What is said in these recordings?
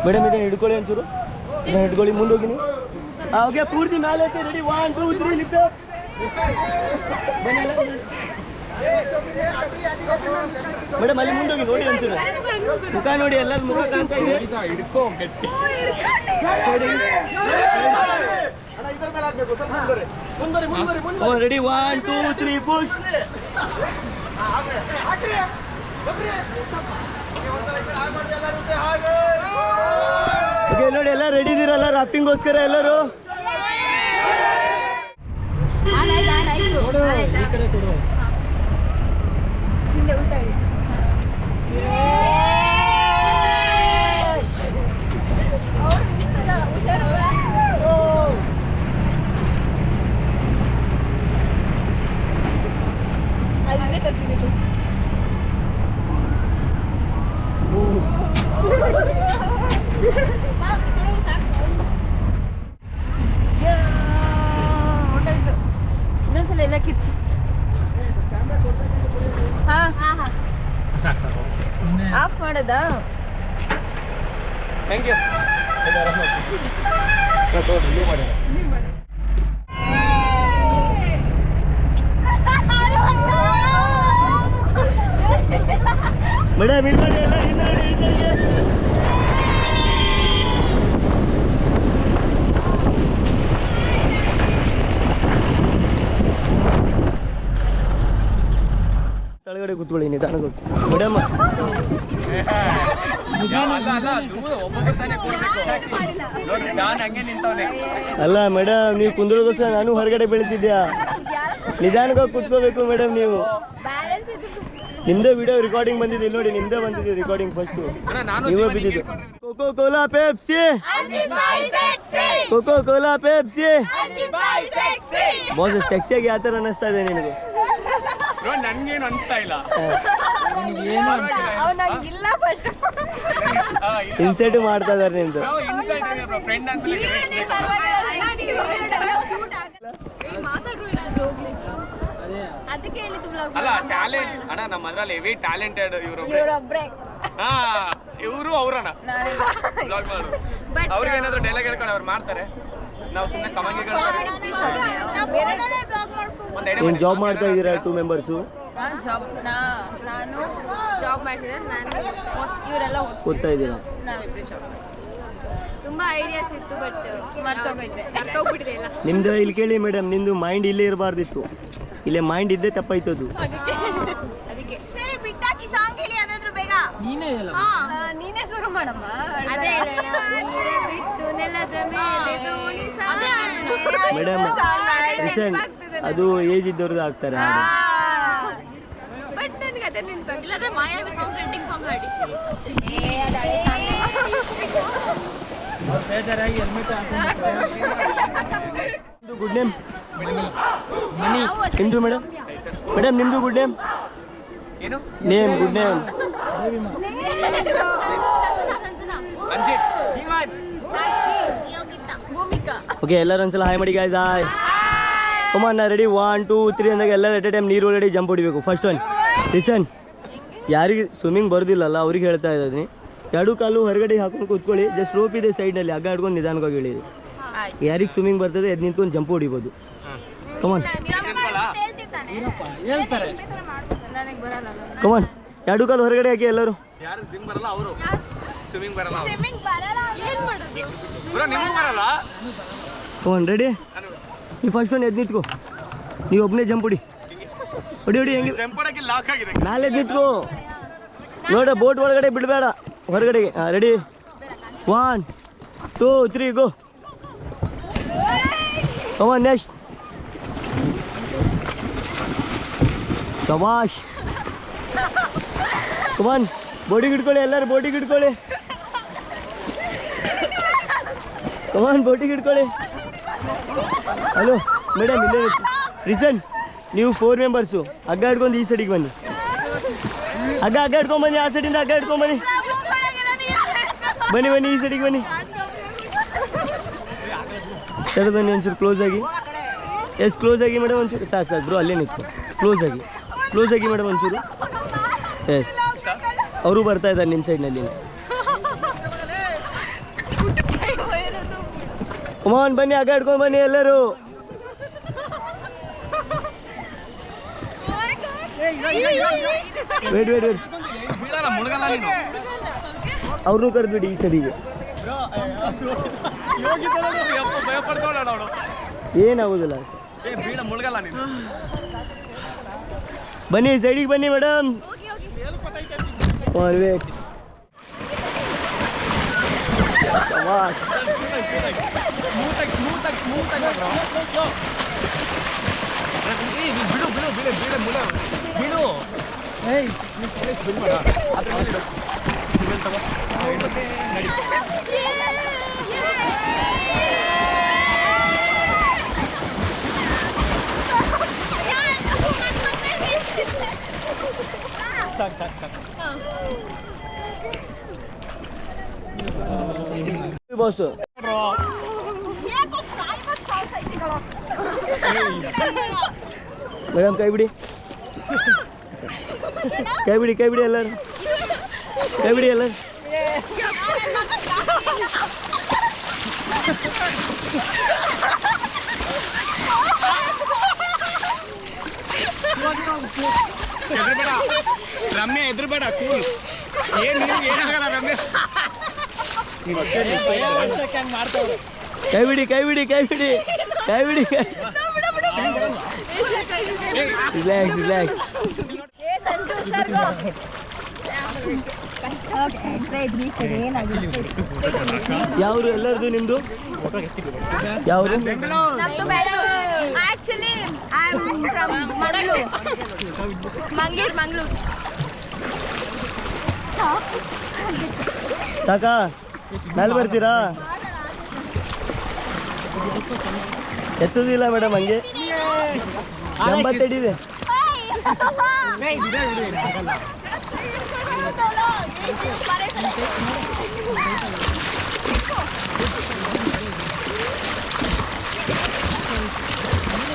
Madam ಇದನ್ನು ಹಿಡ್ಕೊಳ್ಳಿ ಒಂಚೂರು, ಇದನ್ನು ಹಿಡ್ಕೊಳ್ಳಿ, ಮುಂದೆ ಹೋಗಿ ನೀವು. ಓಕೆ, ಪೂರ್ತಿ ಮೇಲೆ ಐತೆ. Ready, 1 2 3 lift. ಮೇಡಮ್ ಅಲ್ಲಿ ಮುಂದೆ ಹೋಗಿ ನೋಡಿ ಒಂಚೂರು, ಮುಖ ನೋಡಿ, ಎಲ್ಲರೂ ಮುಖ ಕಾಣ್ತಾ ಇದೆ. Ready, 1 2 3 push. ಓಕೆ ನೋಡಿ, ಎಲ್ಲ ರೆಡಿ ಇದೀರಲ್ಲ ರಾಫ್ಟಿಂಗ್ಗೋಸ್ಕರ ಎಲ್ಲರೂ? ಈ ಕಡೆ ಕೊಡು. ಇನ್ನೊಂದ್ಸಲ ಎಲ್ಲ ಕಿರ್ಚಿ. ಆಫ್ ಮಾಡೋದಾ? Thank you. ಮೇಡಮ್ ಇಲ್ಲ ತಳಗಡೆ ಕೂತ್ಕೊಳ್ಳಿ, ನಿಧಾನ ಗೊತ್ತು ಮೇಡಮ್. ಅಲ್ಲ ಮೇಡಮ್, ನೀವು ಕುಂದ್ರೋಗೋಸ್ಕರ ನಾನು ಹೊರಗಡೆ ಬೀಳ್ತಿದ್ಯಾ. ನಿಧಾನವಾಗಿ ಕೂತ್ಕೋಬೇಕು ಮೇಡಮ್. ನೀವು ನಿಮ್ದೇ ವಿಡಿಯೋ ರೆಕಾರ್ಡಿಂಗ್ ಬಂದಿದೆ ನೋಡಿ, ನಿಮ್ದೇ ಬಂದಿದೆ ರೆಕಾರ್ಡಿಂಗ್ ಫಸ್ಟ್. ನೀವೇ ಬಿದ್ದಿದ್ದು. Cocoa Cola Pepsi, cocoa Cola Pepsi. Boss ಸೆಕ್ಸಿಯಾಗಿ ಯಾವ ಥರ ಅನ್ನಿಸ್ತಾ ಇದೆ ನಿನಗೆ? ನನ್ಗೇನು ಅನಿಸ್ತಾ ಇಲ್ಲ. ಇನ್ಸೈಟ್ ಮಾಡ್ತಾ ಇದಾರೆ ನಿಮ್ದು. ಅಲ್ಲ ಟ್ಯಾಲೆಂಟ್ ಅಣ್ಣ, ನಮ್ಮ ಅದ್ರಲ್ಲಿ ಹೆವಿ ಟ್ಯಾಲೆಂಟೆಡ್ ಇವ್ರೊಬ್ರೆ. ಇವರು ಅವ್ರಣ್ಣ ಬ್ಲಾಗ್ ಮಾಡು. ಅವ್ರಿಗೆ ಏನಾದ್ರು ಡೈಲಾಗ್ ಹೇಳ್ಕೊಂಡು ಅವ್ರು ಮಾಡ್ತಾರೆ, ನಾವು ಸುಮ್ಮನೆ ಕಮಂಗಿಗಳು. ಏನು ಜಾಬ್ ಮಾಡ್ತಾ ಇದ್ದೀರಾ 2 ಮೆಂಬರ್ಸು? ನಾನು ಜಾಬ್ ಮಾಡ್ತಿದ್ದೆ, ಇವರೆಲ್ಲ ಓದ್ತಾ ಇದ್ದೀರಾ? ನಾವಿಬ್ರು ಜಾಬ್. ತುಂಬಾ ಐಡಿಯಾಸ್ ಇತ್ತು, ಬಟ್ ಮರ್ತೋಗ್ಬಿಟ್ಟಿದೆ ಇಲ್ಲ. ನಿಮ್ದು ಇಲ್ಲಿ ಕೇಳಿ ಮೇಡಮ್, ನಿಮ್ದು ಮೈಂಡ್ ಇಲ್ಲೇ ಇರಬಾರ್ದಿತ್ತು, ಇಲ್ಲೇ ಮೈಂಡ್ ಇದ್ದೇ ತಪ್ಪಾಯ್ತದು. ಅದಕ್ಕೆ ಸರಿ ಬಿಟ್ಟಾಕಿ ಸಾಂಗ್ ಹೇಳಿ ಅದಾದ್ರೂ ಬೇಗ. ನೀನೇ ಶುರು ಮಾಡಮ್ಮ. ಅದೇ ಬಿಟ್ಟು ನೆಲದ ಮೇಲೆ ದೋಣಿ ಮೇಡಮ್ ಅದು ಏಜ್ ಇದ್ದವ್ರದ್ದು ಆಗ್ತಾರೆ. ಬಟ್ ನನಗೆ ಅದೇ ನೆನಪಾಗಿಲ್ಲ. ಅದೇ ಮಾಯಾವಿ ಸಾಂಗ್, ಟ್ರೆಂಡಿಂಗ್ ಸಾಂಗ್ ಹಾಡಿ. ಗುಡ್ ನೇಮ್ ನಿಮ್ದು ಮೇಡಮ್? ಮೇಡಮ್ ನಿಮ್ದು ಗುಡ್ ನೇಮ್? ಏನು ನೇಮ್? Good name? ಓಕೆ, ಎಲ್ಲರೂ ಒಂದ್ಸಲ ಹಾಯ್ ಮಾಡಿ ಗಾಯ್ಸ್. ಹಾಯ್, ಕಮಾನ್ ನಾ ರೆಡಿ. 1 2 3 ಅಂದಾಗ ಎಲ್ಲರೂ ಎಟ್ ಎ ಟೈಮ್ ನೀರು ಒಳಗಡೆ ಜಂಪ್ ಹೊಡಿಬೇಕು. ಫಸ್ಟ್ ಒನ್ ಲಿಸನ್, ಯಾರಿಗೆ ಸ್ವಿಮ್ಮಿಂಗ್ ಬರೋದಿಲ್ಲಲ್ಲ ಅವ್ರಿಗೆ ಹೇಳ್ತಾ ಇದ್ದೀನಿ. 2 ಕಾಲು ಹೊರಗಡೆ ಹಾಕೊಂಡು ಕೂತ್ಕೊಳ್ಳಿ. ಜಸ್ಟ್ ರೋಪ್ ಇದೆ ಸೈಡ್ನಲ್ಲಿ, ಹಗ್ಗ ಹಿಡ್ಕೊಂಡು ನಿಧಾನವಾಗಿ ಇಳಿರಿ. ಯಾರಿಗೆ ಸ್ವಿಮ್ಮಿಂಗ್ ಬರ್ತದೆ ಎದ್ದು ನಿಂತ್ಕೊಂಡು ಜಂಪ್ ಹೊಡಿಬೋದು. ಕಮಾನ್ ಕಮಾನ್, 2 ಕಾಲು ಹೊರಗಡೆ ಹಾಕಿ ಎಲ್ಲರೂ. ಕಮಾನ್ ರೆಡಿ. ನೀವು ಫಸ್ಟ್ ಒನ್ ಎದ್ದು ನಿಂತ್ಕೋ, ನೀವು ಒಬ್ಬನೇ ಜಂಪ್ ಹೊಡಿ. ಹೊಡಿ ಹೆಂಗೆ ನಾಳೆ ಎದ್ದು ನಿಂತ್ಕೋ ನೋಡ, ಬೋಟ್ ಒಳಗಡೆ ಬಿಡಬೇಡ, ಹೊರಗಡೆಗೆ. ರೆಡಿ 1 2 3 ಗೋ. ಕಮಾನ್ ನೆಕ್ಸ್ಟ್. ಶಬಾಷ್. ಕಮಾನ್ ಬೋಟಿಗೆ ಹಿಡ್ಕೊಳ್ಳಿ, ಎಲ್ಲರೂ ಬೋಟಿಗೆ ಹಿಡ್ಕೊಳ್ಳಿ. ಕಮಾನ್ ಬೋಟಿಗೆ ಹಿಡ್ಕೊಳ್ಳಿ. ಹಲೋ ಮೇಡಮ್, ಇಲ್ಲೇ ರಿಸನ್, ನೀವು 4 ಮೆಂಬರ್ಸು ಹಗ್ಗ ಹಿಡ್ಕೊಂಡು ಈ ಸೈಡಿಗೆ ಬನ್ನಿ. ಹಗ್ಗ ಹಿಡ್ಕೊಂಬನ್ನಿ, ಆ ಸೈಡಿಂದ ಹಗ್ಗ ಹಿಡ್ಕೊಂಬನ್ನಿ. ಬನ್ನಿ ಈ ಸೈಡಿಗೆ ಬನ್ನಿ. ಸರಿ ಬನ್ನಿ, ಒಂಚೂರು ಕ್ಲೋಸ್ ಆಗಿ. ಎಸ್ ಕ್ಲೋಸ್ ಆಗಿ ಮೇಡಮ್, ಒಂಚೂರು ಸಾಕು ಬ್ರೋ, ಅಲ್ಲೇ ನಿಂತು ಕ್ಲೋಸ್ ಆಗಿ ಮೇಡಮ್ ಒಂಚೂರು. ಎಸ್, ಅವರು ಬರ್ತಾ ಇದ್ದಾರೆ ನಿಮ್ಮ ಸೈಡ್ನಲ್ಲಿ. ಕಮಾನ್ ಬನ್ನಿ, ಹಗ್ಗ ಹಿಡ್ಕೊಂಡು ಬನ್ನಿ ಎಲ್ಲರೂ. ವೇಟ್ ವೇಟ್ ವೇಟ್, ಅವ್ರನ್ನೂ ಕರೆದ್ಬಿಡಿ ಈ ಸರಿಗೆ. ಏನಾಗೋದಿಲ್ಲ ಬನ್ನಿ, ಸೈಡಿಗೆ ಬನ್ನಿ ಮೇಡಮ್. Wait boss. ಮೇಡಮ್ ಕೈ ಬಿಡಿ, ಕೈ ಬಿಡಿ, ಕೈ ಬಿಡಿ ಎಲ್ಲರೂ, ಕೈ ಬಿಡಿ ಎಲ್ಲರೂ. ರಮ್ಯ ಎದುರುಬೇಡ, ಕೂಲ್. ಏನಾಗಲ್ಲ ರಮ್ಯ. ಕೈ ಬಿಡಿ, ಕೈ ಬಿಡಿ, ಕೈ ಬಿಡಿ, ಕೈ ಬಿಡಿ. Relax relax. ಯಾವ್ರು ಎಲ್ಲರದು ನಿಮ್ದು? ಯಾವ್ರು? ಸಾಕಾ? ಮೇಲೆ ಬರ್ತೀರಾ? ಎತ್ತುದಿಲ್ಲ ಮೇಡಮ್, ಹಂಗೆ 80 ಅಡಿ ಇದೆ.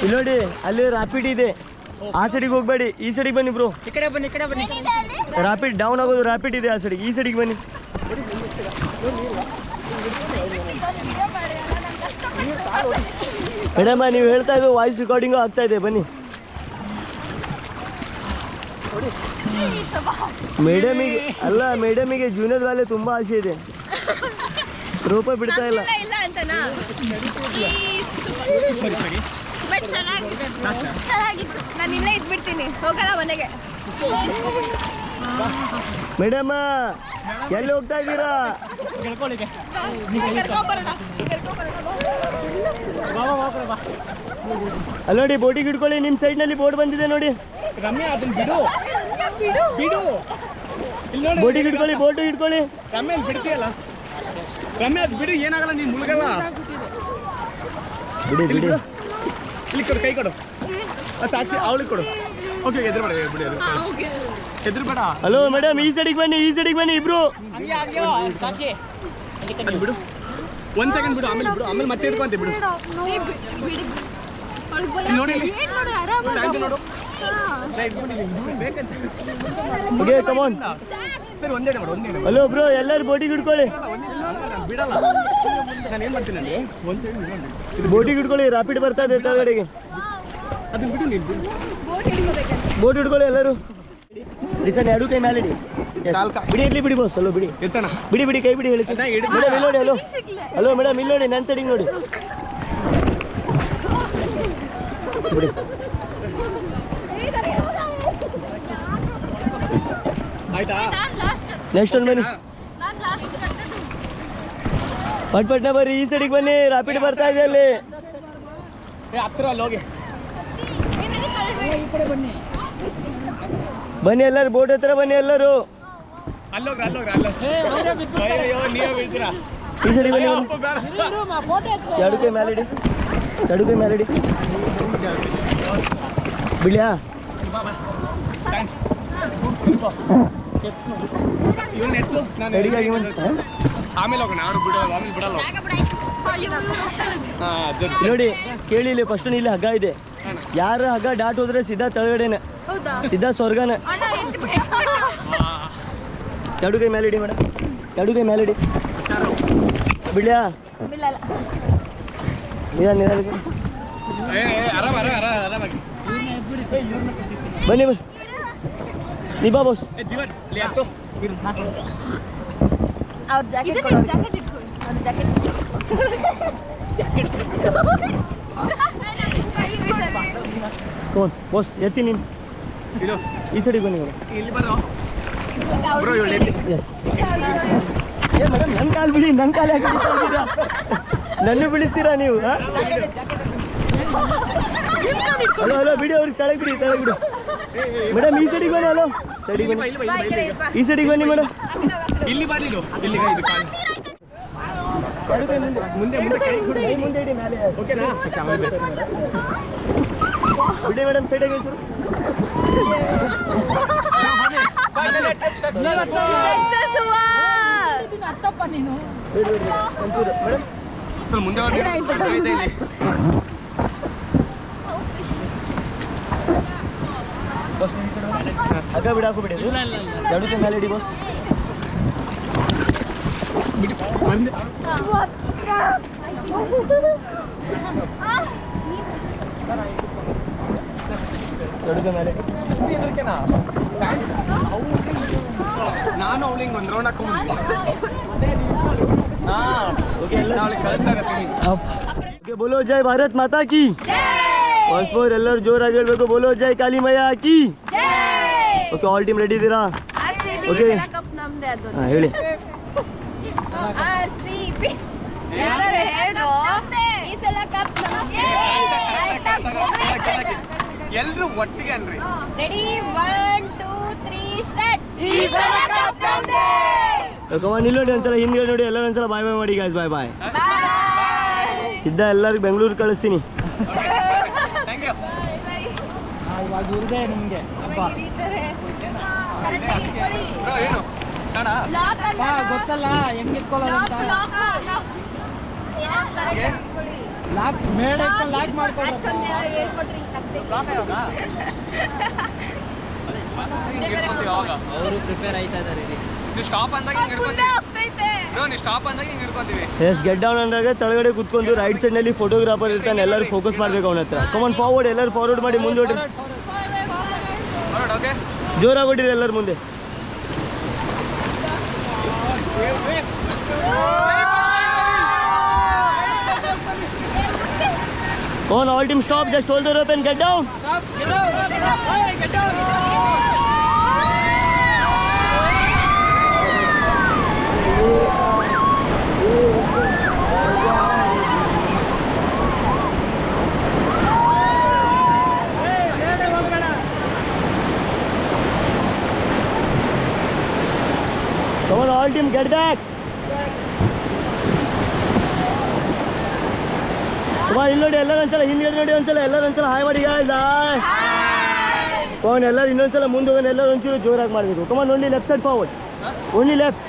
ಇಲ್ಲಿ ನೋಡಿ, ಅಲ್ಲಿ ರಾಪಿಡ್ ಇದೆ, ಆ ಸೈಡಿಗೆ ಹೋಗ್ಬೇಡಿ, ಈ ಸೈಡಿಗೆ ಬನ್ನಿ ಬ್ರೋ. ಈ ಕಡೆ ಬನ್ನಿ, ಈ ಕಡೆ ಬನ್ನಿ. ರಾಪಿಡ್ ಡೌನ್ ಆಗೋದು, ರಾಪಿಡ್ ಇದೆ ಆ ಸೈಡಿಗೆ, ಈ ಸೈಡಿಗೆ ಬನ್ನಿ. ಮೇಡಮ್ ನೀವು ಹೇಳ್ತಾ ಇದ್ದು ವಾಯ್ಸ್ ರೆಕಾರ್ಡಿಂಗು ಆಗ್ತಾ ಇದೆ, ಬನ್ನಿ. ಮೇಡಮಿಗೆ ಅಲ್ಲ, ಮೇಡಮಿಗೆ ಜೂನಿಯರ್ ವಾಲೆ ತುಂಬಾ ಆಸೆ ಇದೆ, ರೂಪ ಬಿಡ್ತಾ ಇಲ್ಲ. ನಾನು ಇಲ್ಲೇ ಇದ್ಬಿಡ್ತೀನಿ, ಹೋಗಲ್ಲ ಮನೆಗೆ. ಮೇಡಮ್ ಎಲ್ಲಿ ಹೋಗ್ತಾ ಇದ್ದೀರಾ? ಅಲ್ಲಿ ನೋಡಿ, ಬೋಟಿಗೆ ಹಿಡ್ಕೊಳ್ಳಿ, ನಿಮ್ಮ ಸೈಡ್ನಲ್ಲಿ ಬೋರ್ಡ್ ಬಂದಿದೆ ನೋಡಿ. ರಮ್ಯಾ ಅದನ್ನ ಬಿಡು, ಬಿಡು. ಬೋಟಿಗೆ ಹಿಡ್ಕೊಳ್ಳಿ, ಬೋಟು ಹಿಡ್ಕೊಳ್ಳಿ. ರಮ್ಯಾ ಅಲ್ಲಿ ಬಿಡ್ತೀಯಲ್ಲ, ರಮ್ಯಾ ಅದು ಬಿಡು, ಏನಾಗಲ್ಲ, ನೀನು ಮುಳುಗಲ್ಲ. ಬಿಡಿ ಬಿಡಿ, ಇಲ್ಲಿ ಕೊಡು, ಕೈ ಕೊಡು, ಸಾಕ್ಷಿ ಅವಳಿಗೆ ಕೊಡು. ಓಕೆ, ಎದುರುಬೇಡ, ಬಿಡಿ, ಎದುರುಬೇಡ. ಹಲೋ ಮೇಡಮ್, ಈ ಸೈಡಿಗೆ ಬನ್ನಿ, ಈ ಸೈಡಿಗೆ ಬನ್ನಿ ಇಬ್ರು. ಅದು ಬಿಡು, 1 ಸೆಕೆಂಡ್ ಬಿಡು, ಆಮೇಲೆ ಬಿಡು, ಆಮೇಲೆ ಮತ್ತೆ ಇರ್ಕೊಂತ ಬಿಡು. ನೋಡಿ ನೋಡು. Okay come on. ಸರಿ, ಒಂದೇ ಮಾಡು, ಒಂದೇ. ಹಲೋ ಬ್ರೋ, ಎಲ್ಲರೂ ಬೋಟಿಗೆ ಹಿಡ್ಕೊಳ್ಳಿ, ಬಿಡಲ್ಲ. ನಾನು ಏನು ಮಾಡ್ತೀನಿ ಅಲ್ಲಿ, 1 ಸೆಕೆಂಡ್ ಬೋಟಿಗೆ ಹಿಡ್ಕೊಳ್ಳಿ, ರಾಪಿಡ್ ಬರ್ತಾ ಇದೆ ಕೆಳಗಡೆಗೆ. ಅದನ್ನ ಬಿಡು, ನೀನು ಬಿಡು. ಬೋಟ್ ಹಿಡ್ಕೊಳ್ಳಿ ಎಲ್ಲರೂ. ರಿಸನ್ ಎರಡು ಕೈ ಮೇಲೆ ಇಡಿ. ಬಿಡಿ ಇರ್ಲಿ, ಬಿಡಿ ಬಾಸ್, ಹಲೋ ಬಿಡಿ, ಎತ್ತಣ, ಬಿಡಿ ಬಿಡಿ, ಕೈ ಬಿಡಿ ಹೇಳಿ. ಮೇಡಮ್ ಇಲ್ಲಿ ನೋಡಿ, ಹಲೋ ಹಲೋ ಮೇಡಮ್ ಇಲ್ಲಿ ನೋಡಿ, ನನ್ನ ಸೈಡಿಗೆ ನೋಡಿ, ಬಿಡಿ. ಆಯ್ತಾ? ನೆಕ್ಸ್ಟ್ ಒಂದು ಬನ್ನಿ, ಪಟ್ ಪಟ್ನ ಬರ್ರಿ, ಈ ಸೈಡಿಗೆ ಬನ್ನಿ, ರಾಪಿಡ್ ಬರ್ತಾ ಇದೆ ಅಲ್ಲಿ. ಹತ್ತಿರ ಅಲ್ಲಿ ಹೋಗಿ ಬನ್ನಿ ಎಲ್ಲರೂ, ಬೋಟ್ ಹತ್ರ ಬನ್ನಿ ಎಲ್ಲರೂ. ಅಲ್ಲೋಗ್ರ, ಅಯ್ಯೋ ನೀವೇ ಬೀಳ್ತೀರಾ. ಈ ಸೈಡಿಗೆ ಬನ್ನಿ, ಎರಡು ಕೈ ಮೇಲೆ ಇಡಿ, ಎರಡು ಕೈ ಮೇಲೆ ಇಡಿ. ಬಿಡ್ಲಿಯಾ? ಆಮೇಲೆ ಹೋಗೋಣ, ಅವ್ರು ಬಿಡೋದು, ಆಮೇಲೆ ಬಿಡಲ್ಲ. ನೋಡಿ ಕೇಳಿ, ಇಲ್ಲಿ ಫಸ್ಟ್ ಇಲ್ಲಿ ಹಗ್ಗ ಇದೆ, ಯಾರು ಹಗ್ಗ ಡಾಟ್ ಹೋದ್ರೆ ಸಿದ್ಧಾ ತಳಗಡೆನೆ, ಸಿದ್ಧಾ ಸ್ವರ್ಗನ. ಎರಡು ಕೈ ಮೇಲೆ ಇಡಿ ಮೇಡಮ್, ಎರಡು ಕೈ ಮೇಲೆ ಇಡಿ. ಬಿಡ್ಲಿಯಾ? ನಿಧಾನ ನಿಧಾನ ಆರಾಮಾಗಿ ಬನ್ನಿ ಬನ್ನಿ ನೀ ಬಾ ಬಾಸ್ ಜೀವನ್ ಇಲ್ಲಿ ಹತ್ತು ಅವ್ರ ಜಾಕೆಟ್ ಅವ್ರ ಜಾಕೆಟ್ ಕೋನ್ ಬಾಸ್ ಎತ್ತಿ ನೀನು ಇದು ಈ ಸೈಡಿಗೆ ಬನ್ನಿ ಇಲ್ಲಿ ಬರೋ ಬ್ರೋ ಇವಳು ಎಸ್ ಏ ಮೇಡಮ್ ನನ್ನ ಕಾಲು ಬಿಡಿ ನನ್ನ ಕಾಲು ಯಾಕೆ ಬಿಡ್ತಾ ಇದ್ದೀರಾ ನನ್ನ ಬಿಡಿಸ್ತೀರಾ ನೀವು ಹಲೋ ಹಲೋ ಬಿಡಿ ಅವ್ರಿಗೆ ಕೆಳಗೆ ಬಿಡಿ ಮೇಡಮ್ ಈ ಸೈಡಿಗೆ ಬನ್ನಿ ಹಲೋ ಸೈಡಿಗೆ ಬನ್ನಿ ಈ ಸೈಡಿಗೆ ಬನ್ನಿ ಮೇಡಮ್ ಇಲ್ಲಿ ಬಾಲಿದು ಇಲ್ಲಿ ಇದು ಕಾಲು ಮುಂದೆ ಮುಂದೆ ಕೈ ಕೊಡಿ ಮುಂದೆ ಇಡಿ ಮೇಲೆ ಓಕೆನಾ ಬಿಡಿ ಮೇಡಮ್ ಸೈಡಿಗೆ ಒಂಚೂರು ಬಿಡಿ ಒಂಚೂರು ಮೇಡಮ್ ಸ್ವಲ್ಪ ಮುಂದೆ ಇಲ್ಲಿ ಬಸ್ ಈ ಸೈಡ್ ಹಗ್ಗ ಬಿಡಾಕು ಬಿಡಿ ಜಡುತ್ತೆ ಮೇಲೆ ಇಡಿ ಬಸ್ ಜಡುತ್ತೆ ಮೇಲೆ ನಾನು ಅವಳಿಗೆ ಒಂದು ರೌಂಡ್ ಹಾಕೊಂಡ್ಬಿಟ್ಟು ಓಕೆ ಎಲ್ಲ ಅವಳಿಗೆ ಕಳಿಸ್ತಾರೆ ಓಕೆ ಬೋಲೋ ಜೈ ಭಾರತ್ ಮಾತಾ ಕಿ ಒನ್ಸ್ ಮೋರ್ ಎಲ್ಲರೂ ಜೋರಾಗಿ ಹೇಳ್ಬೇಕು ಬೋಲೋ ಜೈ ಕಾಳಿ ಮಯ್ಯ ಕಿ ಓಕೆ ಆಲ್ ಟೀಮ್ ರೆಡಿ ಇದ್ದೀರಾ ಓಕೆ ಕಪ್ ನಮ್ದೆ ಅದು ಹಾಂ ಹೇಳಿ RCB ಈ ಸಲ ಕಪ್ ಎಲ್ರು ಒಟ್ಟಿಗೆ ಅನ್ರಿ ರೆಡಿ 1 2 3 ಸ್ಟಾರ್ಟ್ ಈ ಸಲ ಕಪ್ ನಮ್ದೆ ಕಮಾನ್ ಇಲ್ಲಿ ನೋಡಿ ಒಂದ್ಸಲ ಹಿಂದ್ಗಡೆ ನೋಡಿ ಎಲ್ಲರೂ ಒಂದ್ಸಲ ಬಾಯ್ ಬಾಯ್ ಮಾಡಿ ಗಾಯ್ಸ್ ಬಾಯ್ ಬಾಯ್ ಸಿದ್ಧ ಎಲ್ಲರಿಗೂ ಬೆಂಗಳೂರು ಕಳಿಸ್ತೀನಿ ಥ್ಯಾಂಕ್ ಯು ಇವಾಗ ಇವ್ರದೇ ನಿಮಗೆ ಬ್ರೋ ಏನು ಕಾಣ ಗೊತ್ತಲ್ಲ ಹೆಂಗೆ ಇಟ್ಕೊಳ್ಳೋದು ಲಾಕ್ ಮೇಡ ಲಾಕ್ ಮಾಡ್ಕೊಳ್ಳಿ ಅವರು ಪ್ರಿಪೇರ್ ಆಯ್ತಾ ಇದ್ದಾರೆ ನೀವು ಸ್ಟಾಪ್ ಅಂದಾಗ ಹಿಂಗೆ ಹಿಡ್ಕೊಂತೀವಿ ಬ್ರೋ ನೀವು ಸ್ಟಾಪ್ ಅಂದಾಗ ಹಿಂಗೆ ಹಿಡ್ಕೊಂತೀವಿ ಎಸ್ ಗೆಟ್ ಡೌನ್ ಅಂದಾಗ ತೆಳಗಡೆ ಕುತ್ಕೊಂಡು ರೈಟ್ ಸೈಡ್ ನಲ್ಲಿ ಫೋಟೋಗ್ರಾಫರ್ ಇರ್ತಾನೆ ಎಲ್ಲರೂ ಫೋಕಸ್ ಮಾಡ್ಬೇಕು ಅವನ ಹತ್ರ ಕಮಾನ್ ಫಾರ್ವರ್ಡ್ ಎಲ್ಲರೂ ಫಾರ್ವರ್ಡ್ ಮಾಡಿ ಮುಂದೆ ಹೊಡಿ ಓಕೆ ಜೋರಾಗಿ ಹೊಡಿರಿ ಎಲ್ಲರೂ ಮುಂದೆ On all team stop, just hold the rope and get down. Come on, all team, get back. ಇಲ್ಲಿ ನೋಡಿ ಎಲ್ಲರೂ ಒಂದ್ಸಲ ಹಿಂದ್ಗಡೆ ನೋಡಿ ಒಂದ್ಸಲ ಎಲ್ಲರೂ ಒಂದ್ಸಲ ಹಾಯ್ ಮಾಡಿ ಕಮಾನ್ ಎಲ್ಲರೂ ಇನ್ನೊಂದ್ಸಲ ಮುಂದೆ ಹೋಗೋಣ ಎಲ್ಲರೂ ಒಂಚೂರು ಜೋರಾಗಿ ಮಾಡಬೇಕು ಕಮಾನ್ only left side forward only left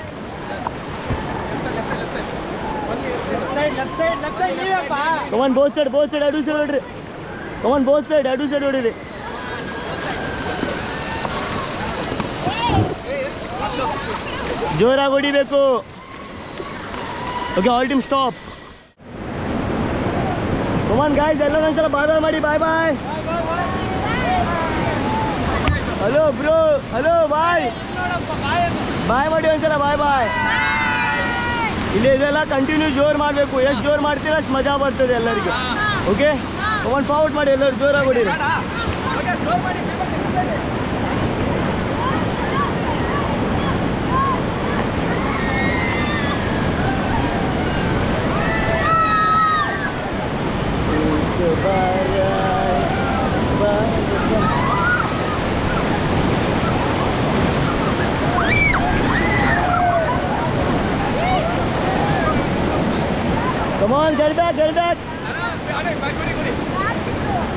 ಕಮಾನ್ ಬೋತ್ ಸೈಡ್ ಎರಡು ಸೈಡ್ ಹೊಡ್ರಿ ಕಮಾನ್ ಬೋತ್ ಸೈಡ್ ಎರಡು ಸೈಡ್ ಹೊಡಿರಿ ಜೋರಾಗಿ ಹೊಡಿಬೇಕು ಓಕೆ ಆಲ್ ಟೀಮ್ ಸ್ಟಾಪ್ ಕಮಾನ್ ಗಾಯ್ಸ್ ಎಲ್ಲರೂ ಒಂದ್ಸಲ ಬಾಯ್ ಮಾಡಿ ಬಾಯ್ ಬಾಯ್ ಹಲೋ ಬ್ರೋ ಹಲೋ ಬಾಯ್ ಬಾಯ್ ಮಾಡಿ ಒಂದ್ಸಲ ಬಾಯ್ ಬಾಯ್ ಇಲ್ಲಿ ಇದೆಲ್ಲ ಕಂಟಿನ್ಯೂ ಜೋರು ಮಾಡಬೇಕು ಎಷ್ಟು ಜೋರು ಮಾಡ್ತೀರ ಅಷ್ಟು ಮಜಾ ಬರ್ತದೆ ಎಲ್ಲರಿಗೂ ಓಕೆ ಕಮಾನ್ ಫಾರ್ವರ್ಡ್ ಮಾಡಿ ಎಲ್ಲರೂ ಜೋರಾಗಿ ಹೊಡೀರಿ Come on, get back.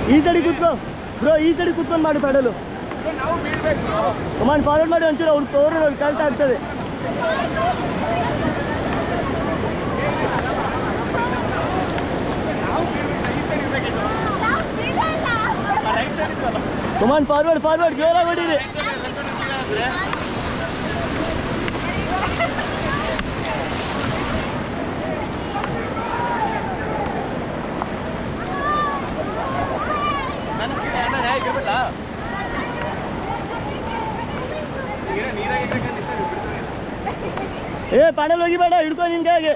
ಈ ಸೈಡ್ ಕೂತ್ಕೋ ಬ್ರೋ ಈ ಸೈಡ್ ಕೂತ್ಕೊಂಡು ಮಾಡಿ ಪೆಡಲು ಕಮಾನ್ ಫಾರ್ವರ್ಡ್ ಮಾಡಿ ಒಂಚೂರು ಅವ್ರು ತೋರು ಕಲ್ತಾ ಆಗ್ತದೆ ಕಮಾನ್ ಫಾರ್ವರ್ಡ್ ಜೋರಾಗಿ ಹೊಡೀರಿ ಏ ಪಾಡಲ್ ಹೋಗಿ ಬೇಡ, ಹಿಡ್ಕೊ ನಿನ್ ಕೈಗೆ.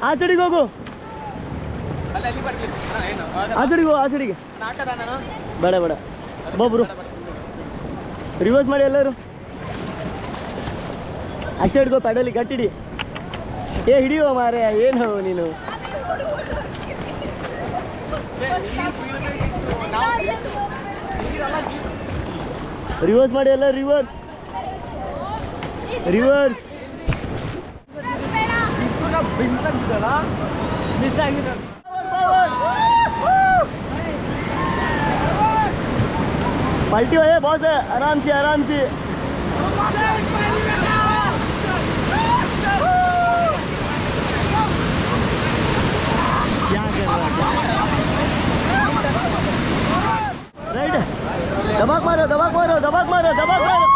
ಆ ಸೈಡಿಗೆ ಹೋಗು, ಅಲ್ಲಿ ಅಲ್ಲಿ ಬರ್ಲಿ ಏನು ಆ ಸೈಡಿಗೆ ಹೋಗು, ಆ ಸೈಡಿಗೆ. ನಾಟದ ನಾನು ಬೇಡ ಬೇಡ, ಒಬ್ಬೊಬ್ರು ರಿವರ್ಸ್ ಮಾಡಿ ಎಲ್ಲರೂ. ಅಷ್ಟೇ ಹಿಡ್ಕೋ, ಪ್ಯಾಡಲಿ ಗಟ್ಟಿಡಿ. ಏ ಹಿಡಿಯೋ ಮಾರೆ, ಏನು ನೀನು. ರಿವರ್ಸ್ ಮಾಡಿ ಎಲ್ಲ, ರಿವರ್ಸ್ ರಿವರ್ಸ್. ಮಿಸ್ ಆಗಿದೆ. पलटी हुई है बहुत है, आराम से आराम से. क्या कर रहा है? राइट, दबाक मारो दबाक मारो दबाक मारो दबाक मारो.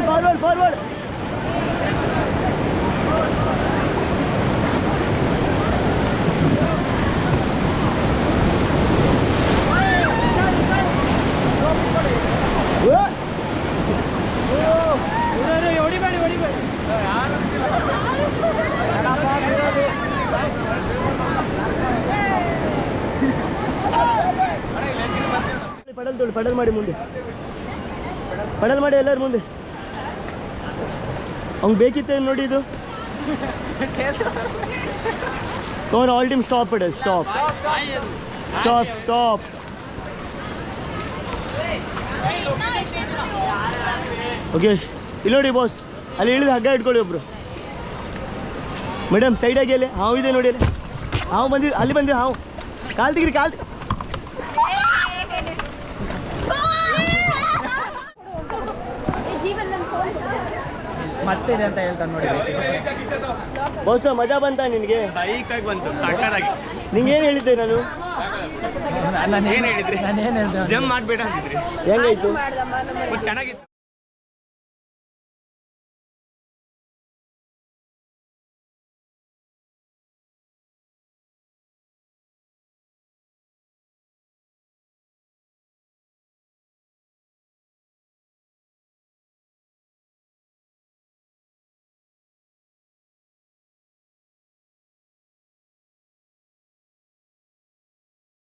Forward, forward. ಪಡಲ್ ತೊಳಿ, ಪಡಲ್ ಮಾಡಿ ಮುಂದೆ, ಪಡಲ್ ಮಾಡಿ ಎಲ್ಲರೂ ಮುಂದೆ. ಅವ್ನು ಬೇಕಿತ್ತು ನೋಡಿ ಇದು. Cover all team stop ಪಡಲ್, stop stop stop. Okay, ಇಲ್ಲಿ ನೋಡಿ ಬಾಸ್, ಅಲ್ಲಿ ಇಳಿದು ಹಗ್ಗ ಇಟ್ಕೊಳ್ಳಿ ಒಬ್ರು. ಮೇಡಮ್ ಸೈಡಾಗಿ ಅಲ್ಲಿ ಹಾವು ಇದೆ ನೋಡಿ, ಅಲ್ಲಿ ಹಾವು ಬಂದಿದ್ದು, ಅಲ್ಲಿ ಬಂದಿದ್ದು ಹಾವು. ಕಾಲು ತೆಗಿರಿ, ಕಾಲು ಮಸ್ತ್ ಇದೆ ಅಂತ ಹೇಳ್ತಾರೆ ನೋಡಿ. ಬಹುಶಃ ಮಜಾ ಬಂತ ನಿನಗೆ? ಸೈಕಾಗಿ ಬಂತು, ಸಾಕಾಗಿ. ನಿಂಗೆ ಏನು ಹೇಳಿದ್ದೆ ನಾನು? ಏನು ಹೇಳಿದ್ರಿ? ನಾನು ಏನು ಹೇಳಿದೆ? ಜಂಪ್ ಮಾಡಬೇಡ ಅಂತಿದ್ರಿ. ಹೆಂಗಾಯ್ತು? ಚೆನ್ನಾಗಿತ್ತು.